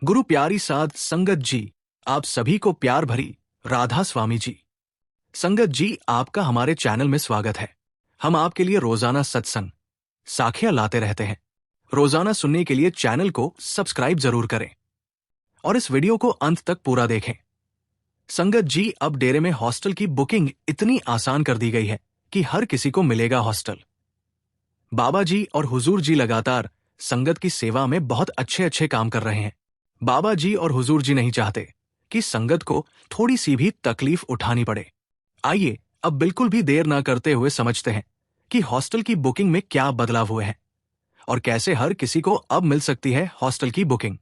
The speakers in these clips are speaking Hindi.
गुरु प्यारी साध संगत जी, आप सभी को प्यार भरी राधा स्वामी जी। संगत जी, आपका हमारे चैनल में स्वागत है। हम आपके लिए रोजाना सत्संग साखियां लाते रहते हैं। रोजाना सुनने के लिए चैनल को सब्सक्राइब जरूर करें और इस वीडियो को अंत तक पूरा देखें। संगत जी, अब डेरे में हॉस्टल की बुकिंग इतनी आसान कर दी गई है कि हर किसी को मिलेगा हॉस्टल। बाबा जी और हुजूर जी लगातार संगत की सेवा में बहुत अच्छे अच्छे काम कर रहे हैं। बाबा जी और हुजूर जी नहीं चाहते कि संगत को थोड़ी सी भी तकलीफ उठानी पड़े। आइए अब बिल्कुल भी देर ना करते हुए समझते हैं कि हॉस्टल की बुकिंग में क्या बदलाव हुए हैं और कैसे हर किसी को अब मिल सकती है हॉस्टल की बुकिंग।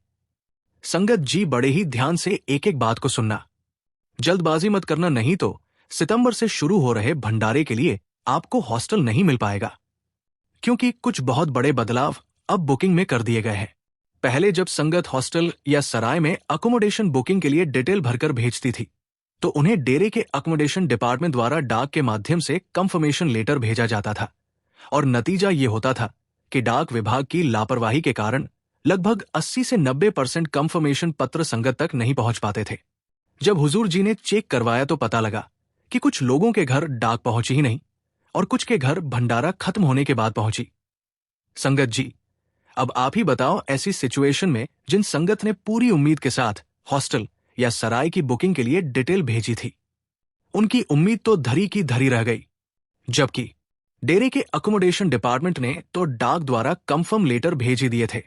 संगत जी, बड़े ही ध्यान से एक एक बात को सुनना, जल्दबाजी मत करना, नहीं तो सितंबर से शुरू हो रहे भंडारे के लिए आपको हॉस्टल नहीं मिल पाएगा, क्योंकि कुछ बहुत बड़े बदलाव अब बुकिंग में कर दिए गए हैं। पहले जब संगत हॉस्टल या सराय में अकोमोडेशन बुकिंग के लिए डिटेल भरकर भेजती थी तो उन्हें डेरे के अकोमोडेशन डिपार्टमेंट द्वारा डाक के माध्यम से कंफर्मेशन लेटर भेजा जाता था और नतीजा ये होता था कि डाक विभाग की लापरवाही के कारण लगभग 80 से 90% कंफर्मेशन पत्र संगत तक नहीं पहुंच पाते थे। जब हुजूर जी ने चेक करवाया तो पता लगा कि कुछ लोगों के घर डाक पहुंची ही नहीं और कुछ के घर भंडारा खत्म होने के बाद पहुंची। संगत जी, अब आप ही बताओ, ऐसी सिचुएशन में जिन संगत ने पूरी उम्मीद के साथ हॉस्टल या सराय की बुकिंग के लिए डिटेल भेजी थी, उनकी उम्मीद तो धरी की धरी रह गई, जबकि डेरे के अकोमोडेशन डिपार्टमेंट ने तो डाक द्वारा कंफर्म लेटर भेज ही दिए थे।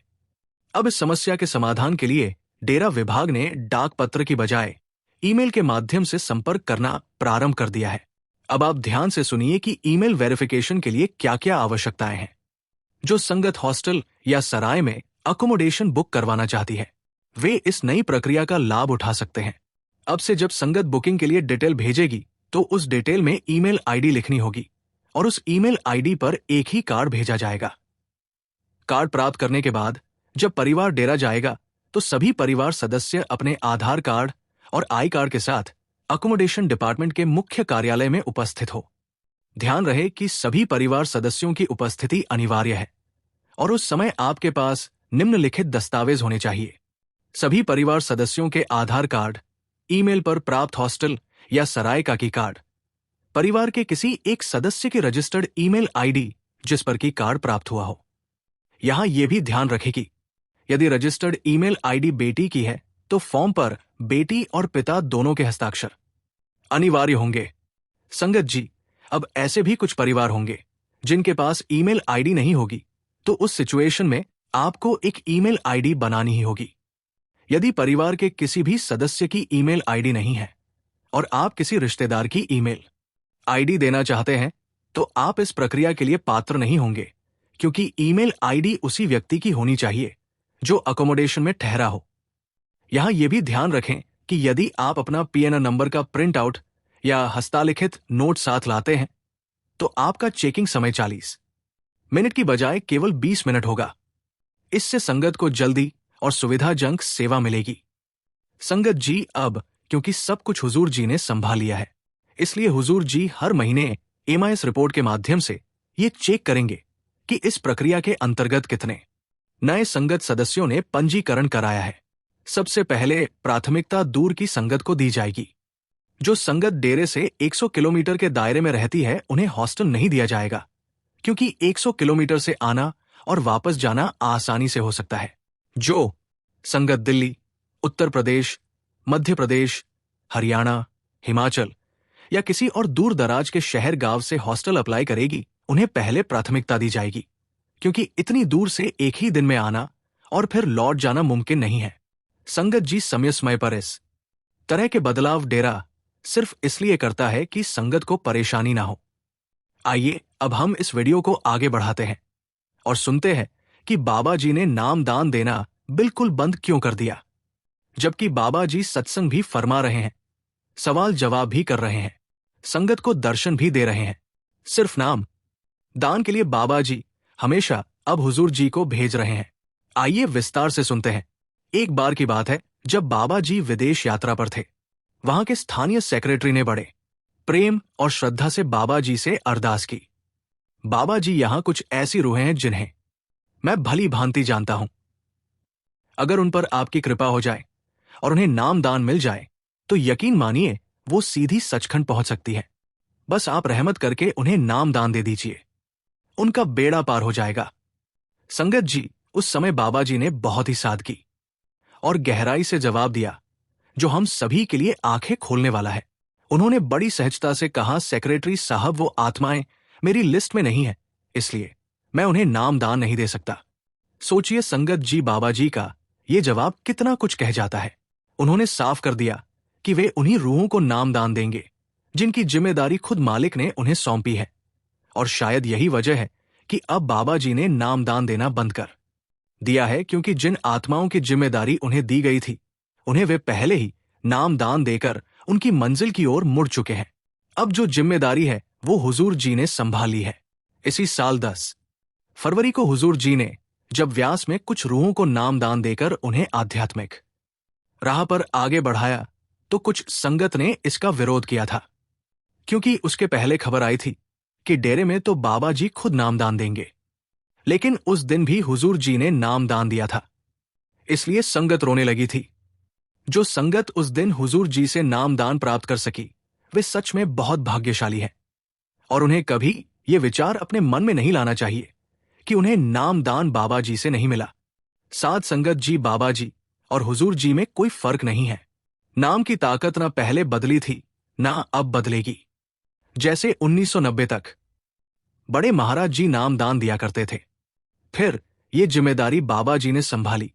अब इस समस्या के समाधान के लिए डेरा विभाग ने डाक पत्र की बजाय ईमेल के माध्यम से संपर्क करना प्रारंभ कर दिया है। अब आप ध्यान से सुनिए कि ईमेल वेरिफिकेशन के लिए क्या क्या आवश्यकताएं हैं। जो संगत हॉस्टल या सराय में अकोमोडेशन बुक करवाना चाहती है, वे इस नई प्रक्रिया का लाभ उठा सकते हैं। अब से जब संगत बुकिंग के लिए डिटेल भेजेगी तो उस डिटेल में ईमेल आईडी लिखनी होगी और उस ईमेल आईडी पर एक ही कार्ड भेजा जाएगा। कार्ड प्राप्त करने के बाद जब परिवार डेरा जाएगा तो सभी परिवार सदस्य अपने आधार कार्ड और आई कार्ड के साथ अकोमोडेशन डिपार्टमेंट के मुख्य कार्यालय में उपस्थित हो। ध्यान रहे कि सभी परिवार सदस्यों की उपस्थिति अनिवार्य है और उस समय आपके पास निम्नलिखित दस्तावेज होने चाहिए। सभी परिवार सदस्यों के आधार कार्ड, ईमेल पर प्राप्त हॉस्टल या सराय का की कार्ड, परिवार के किसी एक सदस्य की रजिस्टर्ड ईमेल आईडी जिस पर की कार्ड प्राप्त हुआ हो। यहां यह भी ध्यान रखें कि यदि रजिस्टर्ड ईमेल आईडी बेटी की है तो फॉर्म पर बेटी और पिता दोनों के हस्ताक्षर अनिवार्य होंगे। संगत जी, अब ऐसे भी कुछ परिवार होंगे जिनके पास ईमेल आईडी नहीं होगी, तो उस सिचुएशन में आपको एक ईमेल आईडी बनानी ही होगी। यदि परिवार के किसी भी सदस्य की ईमेल आईडी नहीं है और आप किसी रिश्तेदार की ईमेल आईडी देना चाहते हैं तो आप इस प्रक्रिया के लिए पात्र नहीं होंगे, क्योंकि ईमेल आईडी उसी व्यक्ति की होनी चाहिए जो अकोमोडेशन में ठहरा हो। यहां यह भी ध्यान रखें कि यदि आप अपना पीएनआर नंबर का प्रिंट आउट या हस्तालिखित नोट साथ लाते हैं तो आपका चेकिंग समय 40 मिनट की बजाय केवल 20 मिनट होगा। इससे संगत को जल्दी और सुविधाजनक सेवा मिलेगी। संगत जी, अब क्योंकि सब कुछ हुजूर जी ने संभाल लिया है, इसलिए हुजूर जी हर महीने एमआईएस रिपोर्ट के माध्यम से ये चेक करेंगे कि इस प्रक्रिया के अंतर्गत कितने नए संगत सदस्यों ने पंजीकरण कराया है। सबसे पहले प्राथमिकता दूर की संगत को दी जाएगी। जो संगत डेरे से 100 किलोमीटर के दायरे में रहती है उन्हें हॉस्टल नहीं दिया जाएगा, क्योंकि 100 किलोमीटर से आना और वापस जाना आसानी से हो सकता है। जो संगत दिल्ली, उत्तर प्रदेश, मध्य प्रदेश, हरियाणा, हिमाचल या किसी और दूर दराज के शहर गांव से हॉस्टल अप्लाई करेगी, उन्हें पहले प्राथमिकता दी जाएगी, क्योंकि इतनी दूर से एक ही दिन में आना और फिर लौट जाना मुमकिन नहीं है। संगत जी, समय पर इस तरह के बदलाव डेरा सिर्फ इसलिए करता है कि संगत को परेशानी ना हो। आइए अब हम इस वीडियो को आगे बढ़ाते हैं और सुनते हैं कि बाबा जी ने नामदान देना बिल्कुल बंद क्यों कर दिया, जबकि बाबा जी सत्संग भी फरमा रहे हैं, सवाल जवाब भी कर रहे हैं, संगत को दर्शन भी दे रहे हैं। सिर्फ नाम दान के लिए बाबा जी हमेशा अब हुजूर जी को भेज रहे हैं। आइए विस्तार से सुनते हैं। एक बार की बात है जब बाबा जी विदेश यात्रा पर थे। वहां के स्थानीय सेक्रेटरी ने बड़े प्रेम और श्रद्धा से बाबा जी से अरदास की, बाबा जी, यहां कुछ ऐसी रूहें हैं जिन्हें मैं भली भांति जानता हूं। अगर उन पर आपकी कृपा हो जाए और उन्हें नाम दान मिल जाए तो यकीन मानिए वो सीधी सचखंड पहुंच सकती है। बस आप रहमत करके उन्हें नाम दान दे दीजिए, उनका बेड़ा पार हो जाएगा। संगत जी, उस समय बाबा जी ने बहुत ही सादगी और गहराई से जवाब दिया जो हम सभी के लिए आंखें खोलने वाला है। उन्होंने बड़ी सहजता से कहा, सेक्रेटरी साहब, वो आत्माएं मेरी लिस्ट में नहीं है, इसलिए मैं उन्हें नाम दान नहीं दे सकता। सोचिए संगत जी, बाबा जी का ये जवाब कितना कुछ कह जाता है। उन्होंने साफ कर दिया कि वे उन्हीं रूहों को नाम दान देंगे जिनकी जिम्मेदारी खुद मालिक ने उन्हें सौंपी है। और शायद यही वजह है कि अब बाबा जी ने नाम दान देना बंद कर दिया है, क्योंकि जिन आत्माओं की जिम्मेदारी उन्हें दी गई थी उन्हें वे पहले ही नाम दान देकर उनकी मंजिल की ओर मुड़ चुके हैं। अब जो जिम्मेदारी है वो हुजूर जी ने संभाली है। इसी साल 10 फरवरी को हुजूर जी ने जब व्यास में कुछ रूहों को नाम दान देकर उन्हें आध्यात्मिक राह पर आगे बढ़ाया तो कुछ संगत ने इसका विरोध किया था, क्योंकि उसके पहले खबर आई थी कि डेरे में तो बाबा जी खुद नाम दान देंगे। लेकिन उस दिन भी हुजूर जी ने नाम दान दिया था, इसलिए संगत रोने लगी थी। जो संगत उस दिन हुजूर जी से नाम दान प्राप्त कर सकी वे सच में बहुत भाग्यशाली हैं। और उन्हें कभी ये विचार अपने मन में नहीं लाना चाहिए कि उन्हें नाम दान बाबा जी से नहीं मिला। साध संगत जी, बाबा जी और हुजूर जी में कोई फर्क नहीं है। नाम की ताकत ना पहले बदली थी ना अब बदलेगी। जैसे 1990 तक बड़े महाराज जी नाम दान दिया करते थे, फिर ये जिम्मेदारी बाबा जी ने संभाली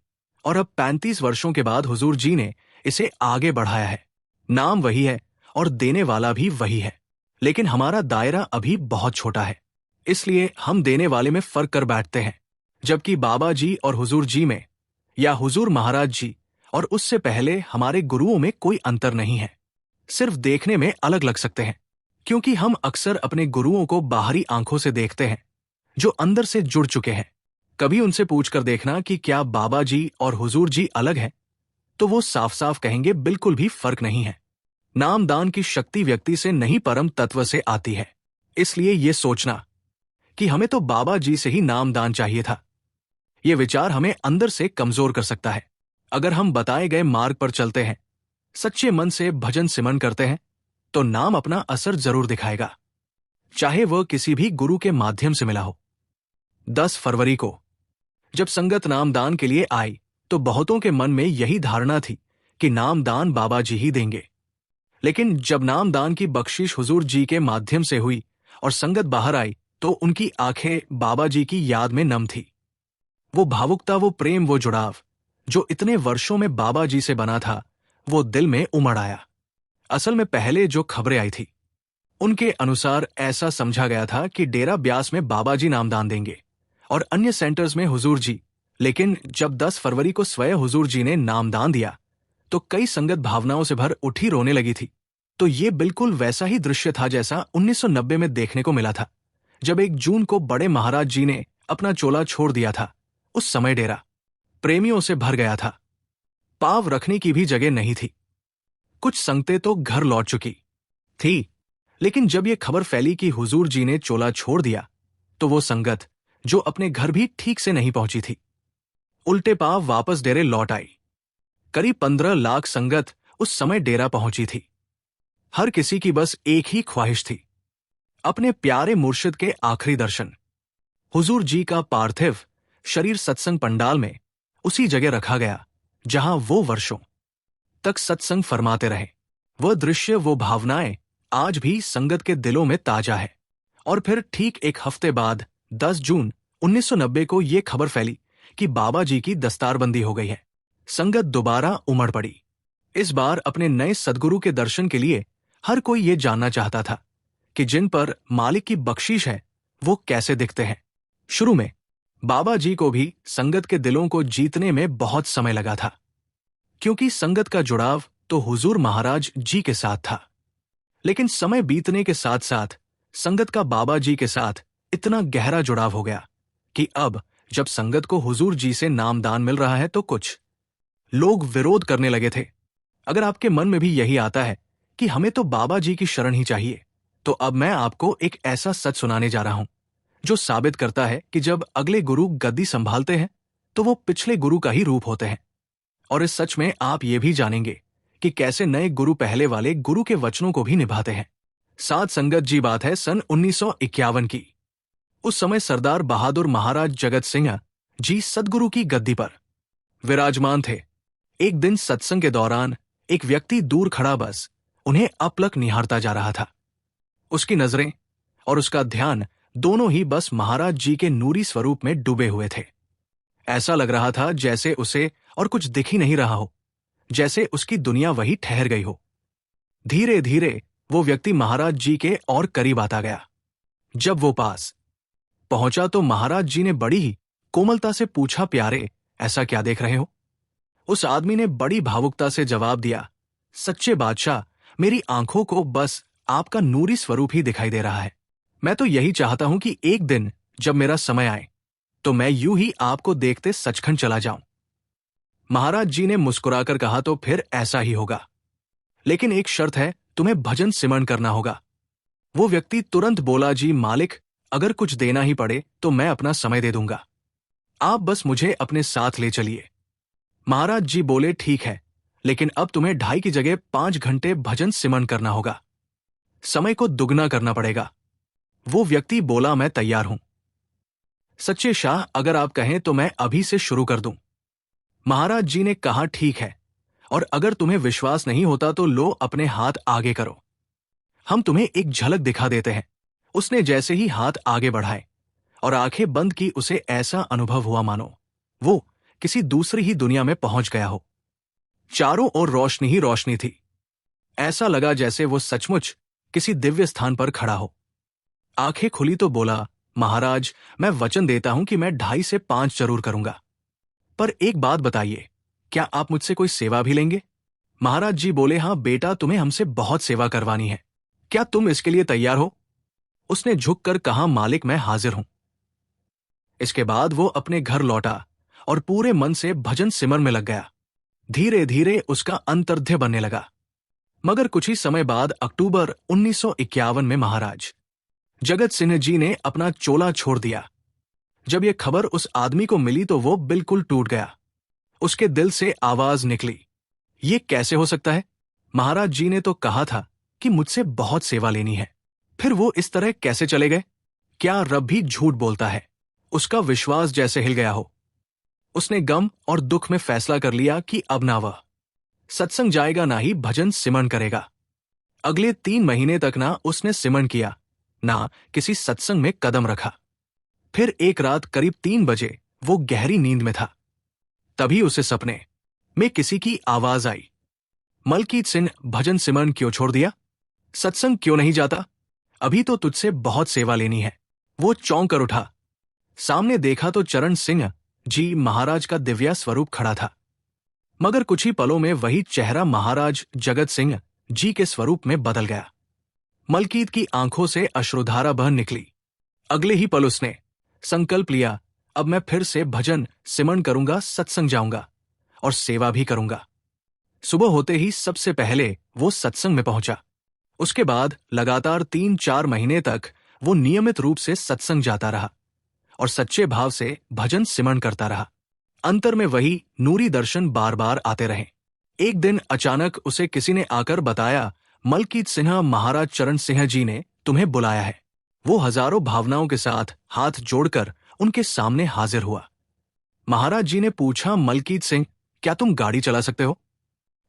और अब 35 वर्षों के बाद हुजूर जी ने इसे आगे बढ़ाया है। नाम वही है और देने वाला भी वही है, लेकिन हमारा दायरा अभी बहुत छोटा है, इसलिए हम देने वाले में फर्क कर बैठते हैं। जबकि बाबा जी और हुजूर जी में या हुजूर महाराज जी और उससे पहले हमारे गुरुओं में कोई अंतर नहीं है। सिर्फ देखने में अलग लग सकते हैं, क्योंकि हम अक्सर अपने गुरुओं को बाहरी आंखों से देखते हैं जो अंदर से जुड़ चुके हैं। कभी उनसे पूछकर देखना कि क्या बाबा जी और हुजूर जी अलग हैं, तो वो साफ साफ कहेंगे बिल्कुल भी फर्क नहीं है। नाम दान की शक्ति व्यक्ति से नहीं परम तत्व से आती है। इसलिए ये सोचना कि हमें तो बाबा जी से ही नाम दान चाहिए था, ये विचार हमें अंदर से कमजोर कर सकता है। अगर हम बताए गए मार्ग पर चलते हैं, सच्चे मन से भजन सिमरन करते हैं, तो नाम अपना असर जरूर दिखाएगा, चाहे वह किसी भी गुरु के माध्यम से मिला हो। 10 फरवरी को जब संगत नामदान के लिए आई तो बहुतों के मन में यही धारणा थी कि नामदान बाबा जी ही देंगे। लेकिन जब नामदान की बख्शिश हुजूर जी के माध्यम से हुई और संगत बाहर आई तो उनकी आंखें बाबा जी की याद में नम थी। वो भावुकता, वो प्रेम, वो जुड़ाव जो इतने वर्षों में बाबा जी से बना था, वो दिल में उमड़ आया। असल में पहले जो खबरें आई थी उनके अनुसार ऐसा समझा गया था कि डेरा ब्यास में बाबा जी नामदान देंगे और अन्य सेंटर्स में हुजूर जी। लेकिन जब 10 फरवरी को स्वयं हुजूर जी ने नामदान दिया तो कई संगत भावनाओं से भर उठी रोने लगी थी। तो ये बिल्कुल वैसा ही दृश्य था जैसा 1990 में देखने को मिला था, जब 1 जून को बड़े महाराज जी ने अपना चोला छोड़ दिया था। उस समय डेरा प्रेमियों से भर गया था, पांव रखने की भी जगह नहीं थी। कुछ संगतें तो घर लौट चुकी थी, लेकिन जब यह खबर फैली कि हुजूर जी ने चोला छोड़ दिया तो वो संगत जो अपने घर भी ठीक से नहीं पहुंची थी, उल्टे पांव वापस डेरे लौट आई। करीब 15 लाख संगत उस समय डेरा पहुंची थी। हर किसी की बस एक ही ख्वाहिश थी, अपने प्यारे मुर्शिद के आखिरी दर्शन। हुजूर जी का पार्थिव शरीर सत्संग पंडाल में उसी जगह रखा गया जहां वो वर्षों तक सत्संग फरमाते रहे। वह दृश्य, वो भावनाएं आज भी संगत के दिलों में ताजा है। और फिर ठीक 1 हफ्ते बाद 10 जून 1990 को ये खबर फैली कि बाबा जी की दस्तारबंदी हो गई है। संगत दोबारा उमड़ पड़ी। इस बार अपने नए सद्गुरु के दर्शन के लिए हर कोई ये जानना चाहता था कि जिन पर मालिक की बख्शीश है वो कैसे दिखते हैं। शुरू में बाबा जी को भी संगत के दिलों को जीतने में बहुत समय लगा था, क्योंकि संगत का जुड़ाव तो हुजूर महाराज जी के साथ था। लेकिन समय बीतने के साथ साथ संगत का बाबा जी के साथ इतना गहरा जुड़ाव हो गया कि अब जब संगत को हुजूर जी से नामदान मिल रहा है तो कुछ लोग विरोध करने लगे थे। अगर आपके मन में भी यही आता है कि हमें तो बाबा जी की शरण ही चाहिए, तो अब मैं आपको एक ऐसा सच सुनाने जा रहा हूं जो साबित करता है कि जब अगले गुरु गद्दी संभालते हैं तो वो पिछले गुरु का ही रूप होते हैं। और इस सच में आप ये भी जानेंगे कि कैसे नए गुरु पहले वाले गुरु के वचनों को भी निभाते हैं। साथ संगत जी, बात है सन 1951 की। उस समय सरदार बहादुर महाराज जगत सिंह जी सदगुरु की गद्दी पर विराजमान थे। एक दिन सत्संग के दौरान एक व्यक्ति दूर खड़ा बस उन्हें अपलक निहारता जा रहा था। उसकी नजरें और उसका ध्यान दोनों ही बस महाराज जी के नूरी स्वरूप में डूबे हुए थे। ऐसा लग रहा था जैसे उसे और कुछ दिख ही नहीं रहा हो, जैसे उसकी दुनिया वही ठहर गई हो। धीरे धीरे वो व्यक्ति महाराज जी के और करीब आता गया। जब वो पास पहुंचा तो महाराज जी ने बड़ी ही कोमलता से पूछा, प्यारे, ऐसा क्या देख रहे हो? उस आदमी ने बड़ी भावुकता से जवाब दिया, सच्चे बादशाह, मेरी आंखों को बस आपका नूरी स्वरूप ही दिखाई दे रहा है। मैं तो यही चाहता हूं कि एक दिन जब मेरा समय आए तो मैं यूं ही आपको देखते सचखंड चला जाऊं। महाराज जी ने मुस्कुराकर कहा, तो फिर ऐसा ही होगा, लेकिन एक शर्त है, तुम्हें भजन सिमरन करना होगा। वो व्यक्ति तुरंत बोला, जी मालिक, अगर कुछ देना ही पड़े तो मैं अपना समय दे दूंगा, आप बस मुझे अपने साथ ले चलिए। महाराज जी बोले, ठीक है, लेकिन अब तुम्हें 2.5 की जगह 5 घंटे भजन सिमरन करना होगा, समय को दुगना करना पड़ेगा। वो व्यक्ति बोला, मैं तैयार हूं सच्चे शाह, अगर आप कहें तो मैं अभी से शुरू कर दूं। महाराज जी ने कहा, ठीक है, और अगर तुम्हें विश्वास नहीं होता तो लो अपने हाथ आगे करो, हम तुम्हें एक झलक दिखा देते हैं। उसने जैसे ही हाथ आगे बढ़ाए और आंखें बंद की, उसे ऐसा अनुभव हुआ मानो वो किसी दूसरी ही दुनिया में पहुंच गया हो। चारों ओर रोशनी ही रोशनी थी। ऐसा लगा जैसे वो सचमुच किसी दिव्य स्थान पर खड़ा हो। आंखें खुली तो बोला, महाराज, मैं वचन देता हूं कि मैं 2.5 से 5 जरूर करूंगा, पर एक बात बताइए, क्या आप मुझसे कोई सेवा भी लेंगे? महाराज जी बोले, हां बेटा, तुम्हें हमसे बहुत सेवा करवानी है, क्या तुम इसके लिए तैयार हो? उसने झुककर कहा, मालिक, मैं हाजिर हूं। इसके बाद वो अपने घर लौटा और पूरे मन से भजन सिमरन में लग गया। धीरे धीरे उसका अंतर्ध्य बनने लगा। मगर कुछ ही समय बाद अक्टूबर 1951 में महाराज जगत सिंह जी ने अपना चोला छोड़ दिया। जब यह खबर उस आदमी को मिली तो वो बिल्कुल टूट गया। उसके दिल से आवाज निकली, ये कैसे हो सकता है? महाराज जी ने तो कहा था कि मुझसे बहुत सेवा लेनी है, फिर वो इस तरह कैसे चले गए? क्या रब भी झूठ बोलता है? उसका विश्वास जैसे हिल गया हो। उसने गम और दुख में फैसला कर लिया कि अब ना वह सत्संग जाएगा, ना ही भजन सिमरन करेगा। अगले 3 महीने तक ना उसने सिमरन किया, ना किसी सत्संग में कदम रखा। फिर एक रात करीब 3 बजे वो गहरी नींद में था। तभी उसे सपने में किसी की आवाज आई, मलकीत सिंह, भजन सिमरन क्यों छोड़ दिया? सत्संग क्यों नहीं जाता? अभी तो तुझसे बहुत सेवा लेनी है। वो चौंक कर उठा। सामने देखा तो चरण सिंह जी महाराज का दिव्या स्वरूप खड़ा था। मगर कुछ ही पलों में वही चेहरा महाराज जगत सिंह जी के स्वरूप में बदल गया। मलकीत की आंखों से अश्रुधारा बह निकली। अगले ही पल उसने संकल्प लिया, अब मैं फिर से भजन सिमरन करूंगा, सत्संग जाऊंगा और सेवा भी करूंगा। सुबह होते ही सबसे पहले वो सत्संग में पहुंचा। उसके बाद लगातार 3-4 महीने तक वो नियमित रूप से सत्संग जाता रहा और सच्चे भाव से भजन सिमरन करता रहा। अंतर में वही नूरी दर्शन बार बार आते रहे। एक दिन अचानक उसे किसी ने आकर बताया, मलकीत सिंह, महाराज चरण सिंह जी ने तुम्हें बुलाया है। वो हजारों भावनाओं के साथ हाथ जोड़कर उनके सामने हाजिर हुआ। महाराज जी ने पूछा, मलकीत सिंह, क्या तुम गाड़ी चला सकते हो?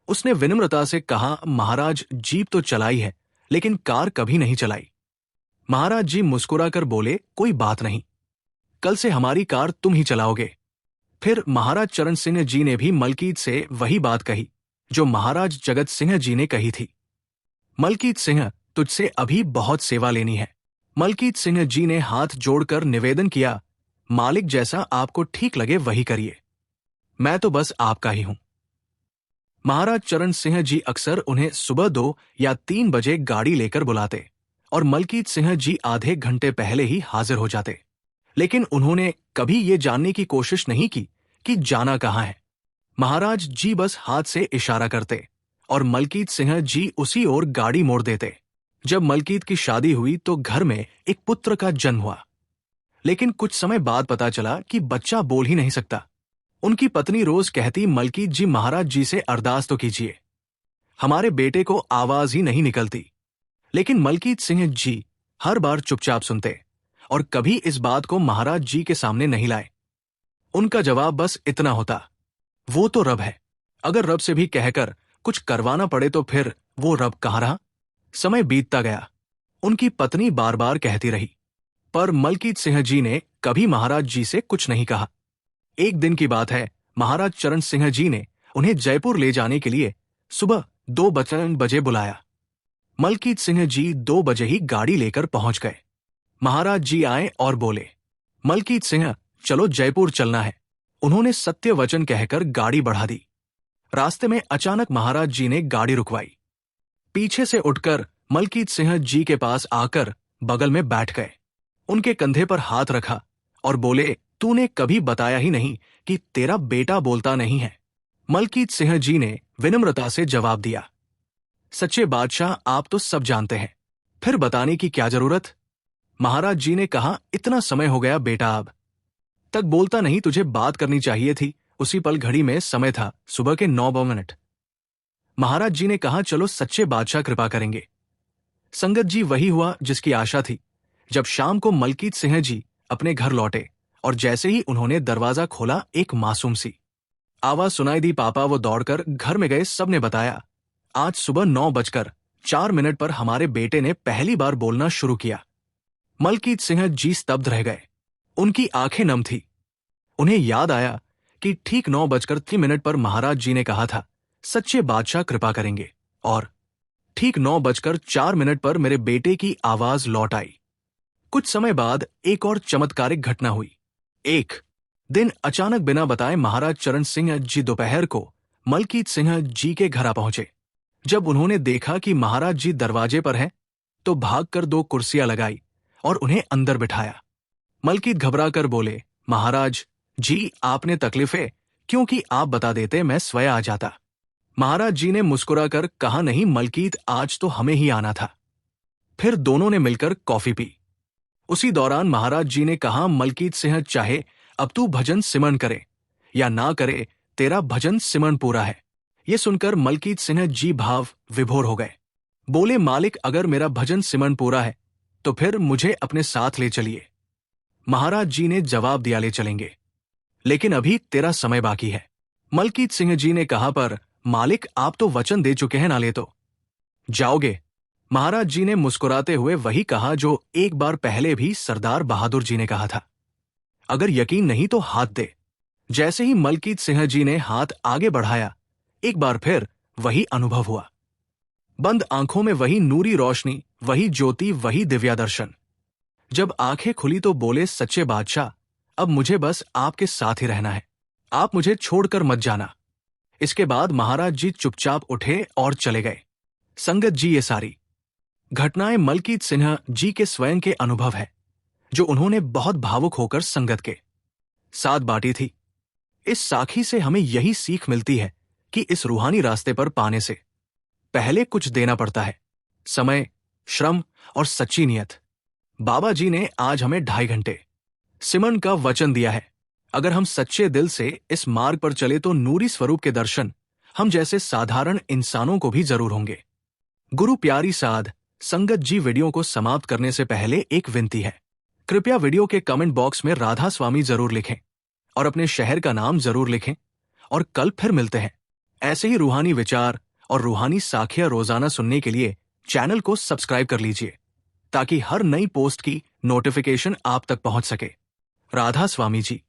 उसने विनम्रता से कहा, महाराज, जीप तो चलाई है, लेकिन कार कभी नहीं चलाई। महाराज जी मुस्कुराकर बोले, कोई बात नहीं, कल से हमारी कार तुम ही चलाओगे। फिर महाराज चरण सिंह जी ने भी मलकीत से वही बात कही जो महाराज जगत सिंह जी ने कही थी। मलकीत सिंह, तुझसे अभी बहुत सेवा लेनी है। मलकीत सिंह जी ने हाथ जोड़कर निवेदन किया, मालिक, जैसा आपको ठीक लगे वही करिए, मैं तो बस आपका ही हूं। महाराज चरण सिंह जी अक्सर उन्हें सुबह 2 या 3 बजे गाड़ी लेकर बुलाते और मलकीत सिंह जी आधे घंटे पहले ही हाजिर हो जाते। लेकिन उन्होंने कभी ये जानने की कोशिश नहीं की कि जाना कहाँ है। महाराज जी बस हाथ से इशारा करते और मलकीत सिंह जी उसी ओर गाड़ी मोड़ देते। जब मलकीत की शादी हुई तो घर में एक पुत्र का जन्म हुआ, लेकिन कुछ समय बाद पता चला कि बच्चा बोल ही नहीं सकता। उनकी पत्नी रोज कहती, मलकीत जी महाराज जी से अरदास तो कीजिए, हमारे बेटे को आवाज ही नहीं निकलती। लेकिन मलकीत सिंह जी हर बार चुपचाप सुनते और कभी इस बात को महाराज जी के सामने नहीं लाए। उनका जवाब बस इतना होता, वो तो रब है, अगर रब से भी कहकर कुछ करवाना पड़े तो फिर वो रब कहाँ रहा। समय बीतता गया, उनकी पत्नी बार बार कहती रही, पर मलकीत सिंह जी ने कभी महाराज जी से कुछ नहीं कहा। एक दिन की बात है, महाराज चरण सिंह जी ने उन्हें जयपुर ले जाने के लिए सुबह 2 बजे बुलाया। मलकीत सिंह जी 2 बजे ही गाड़ी लेकर पहुंच गए। महाराज जी आए और बोले, मलकीत सिंह चलो जयपुर चलना है। उन्होंने सत्य वचन कहकर गाड़ी बढ़ा दी। रास्ते में अचानक महाराज जी ने गाड़ी रुकवाई। पीछे से उठकर मलकीत सिंह जी के पास आकर बगल में बैठ गए। उनके कंधे पर हाथ रखा और बोले, तूने कभी बताया ही नहीं कि तेरा बेटा बोलता नहीं है। मलकीत सिंह जी ने विनम्रता से जवाब दिया, सच्चे बादशाह आप तो सब जानते हैं, फिर बताने की क्या जरूरत। महाराज जी ने कहा, इतना समय हो गया बेटा अब तक बोलता नहीं, तुझे बात करनी चाहिए थी। उसी पल घड़ी में समय था सुबह के 9 महाराज जी ने कहा, चलो सच्चे बादशाह कृपा करेंगे। संगत जी वही हुआ जिसकी आशा थी। जब शाम को मलकीत सिंह जी अपने घर लौटे और जैसे ही उन्होंने दरवाजा खोला, एक मासूम सी आवाज सुनाई दी, पापा। वो दौड़कर घर में गए। सबने बताया, आज सुबह 9:04 पर हमारे बेटे ने पहली बार बोलना शुरू किया। मलकीत सिंह जी स्तब्ध रह गए, उनकी आंखें नम थी। उन्हें याद आया कि ठीक 9:03 पर महाराज जी ने कहा था, सच्चे बादशाह कृपा करेंगे, और ठीक 9:04 पर मेरे बेटे की आवाज लौट आई। कुछ समय बाद एक और चमत्कारिक घटना हुई। एक दिन अचानक बिना बताए महाराज चरण सिंह जी दोपहर को मलकीत सिंह जी के घर आ पहुंचे। जब उन्होंने देखा कि महाराज जी दरवाजे पर हैं, तो भागकर 2 कुर्सियां लगाई और उन्हें अंदर बिठाया। मलकीत घबराकर बोले, महाराज जी आपने तकलीफें, क्योंकि आप बता देते मैं स्वयं आ जाता। महाराज जी ने मुस्कुराकर कहा, नहीं मलकीत, आज तो हमें ही आना था। फिर दोनों ने मिलकर कॉफी पी। उसी दौरान महाराज जी ने कहा, मलकीत सिंह चाहे अब तू भजन सिमरन करे या ना करे, तेरा भजन सिमरन पूरा है। ये सुनकर मलकीत सिंह जी भाव विभोर हो गए। बोले, मालिक अगर मेरा भजन सिमरन पूरा है तो फिर मुझे अपने साथ ले चलिए। महाराज जी ने जवाब दिया, ले चलेंगे, लेकिन अभी तेरा समय बाकी है। मलकीत सिंह जी ने कहा, पर मालिक आप तो वचन दे चुके हैं ना, ले तो जाओगे। महाराज जी ने मुस्कुराते हुए वही कहा जो एक बार पहले भी सरदार बहादुर जी ने कहा था, अगर यकीन नहीं तो हाथ दे। जैसे ही मलकीत सिंह जी ने हाथ आगे बढ़ाया, एक बार फिर वही अनुभव हुआ। बंद आंखों में वही नूरी रोशनी, वही ज्योति, वही दिव्या दर्शन। जब आंखें खुली तो बोले, सच्चे बादशाह अब मुझे बस आपके साथ ही रहना है, आप मुझे छोड़कर मत जाना। इसके बाद महाराज जी चुपचाप उठे और चले गए। संगत जी, ये सारी घटनाएं मलकीत सिन्हा जी के स्वयं के अनुभव है, जो उन्होंने बहुत भावुक होकर संगत के साथ बांटी थी। इस साखी से हमें यही सीख मिलती है कि इस रूहानी रास्ते पर पाने से पहले कुछ देना पड़ता है, समय, श्रम और सच्ची नियत। बाबा जी ने आज हमें 2.5 घंटे सिमरन का वचन दिया है। अगर हम सच्चे दिल से इस मार्ग पर चले तो नूरी स्वरूप के दर्शन हम जैसे साधारण इंसानों को भी जरूर होंगे। गुरु प्यारी साध संगत जी, वीडियो को समाप्त करने से पहले एक विनती है, कृपया वीडियो के कमेंट बॉक्स में राधा स्वामी जरूर लिखें और अपने शहर का नाम जरूर लिखें। और कल फिर मिलते हैं। ऐसे ही रूहानी विचार और रूहानी साखियां रोजाना सुनने के लिए चैनल को सब्सक्राइब कर लीजिए, ताकि हर नई पोस्ट की नोटिफिकेशन आप तक पहुंच सके। राधा स्वामी जी।